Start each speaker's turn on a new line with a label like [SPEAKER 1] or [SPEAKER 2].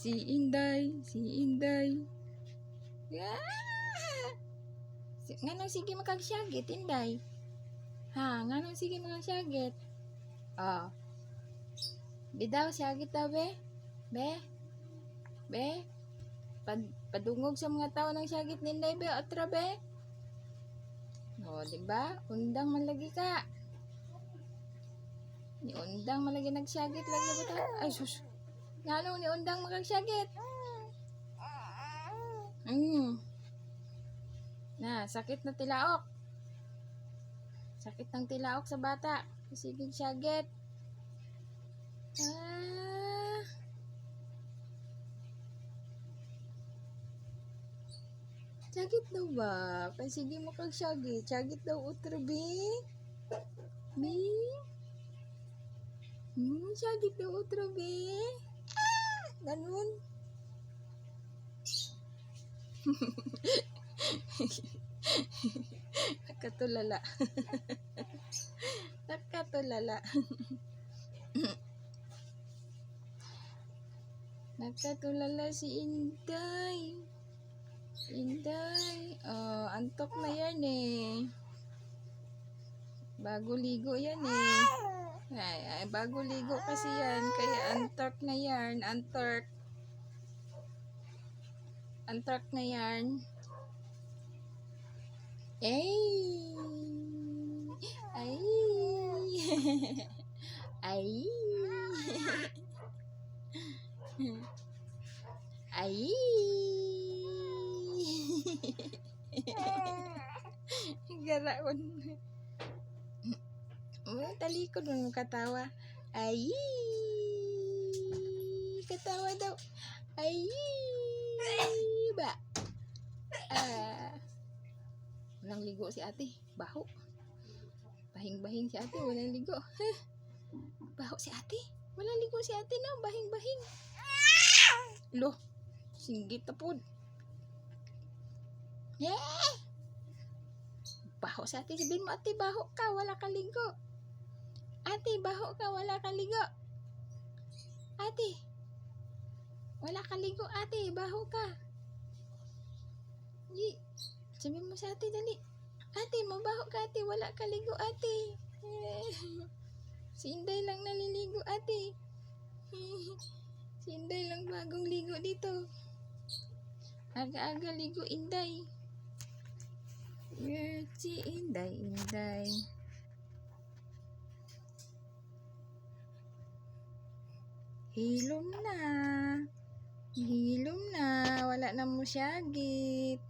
[SPEAKER 1] Si Inday, si Inday. Yeah. Nganong sige makagsiyagit, Inday? Ha, nganong sige makagsiyagit? Oh. Bidaw, siyagit daw, be? Be? Be? Padungog sa mga tao ng siyagit ni Inday, be? Otra, be? O, diba? Undang man lagi ka. Ni undang man lagi nagsiyagit lagi ba ta? Ay, sus. Nganong ni undang makagsiyagit? Na, sakit na tilaok. Sakit ng tilaok sa bata. Sige, siyagit. Ah. Siyagit daw ba? Kasi sige mo kag siyagit. Siyagit daw utro, be? Be? Siyagit daw utro, be? Ganun. Nakatulala. Nakatulala. Nakatulala si Inday. Inday. Oh, antok na yan eh. Bago ligo yan eh. Ay, bago ligo kasi yan. Kaya antok na yan. Antok. Antok na yan. Ay. Ay. Ay. Ay. Garaon. Talikod mo katawa. Ay. Katawa daw. Ay. Ba. Walang ligo si ate. Baho. Bahing-bahing si ate. Walang ligo. Baho si ate. Walang ligo si ate, no? Bahing-bahing. Loh. Singgit na po. Yeah! Baho si ate. Sabihin mo, ate, baho ka. Wala ka ligo. Ate, baho ka. Wala ka ligo. Ate. Wala ka ligo, ate. Baho ka. Sabihin mo sa ate, dali. Ate, mabaho ka, ate. Wala ka ligo, ate. Si Inday lang naliligo, ate. Si Inday lang bagong ligo dito. Aga-aga ligo, Inday. Si Inday, Inday. Hilom na. Hilom na. Wala na mo siyagit.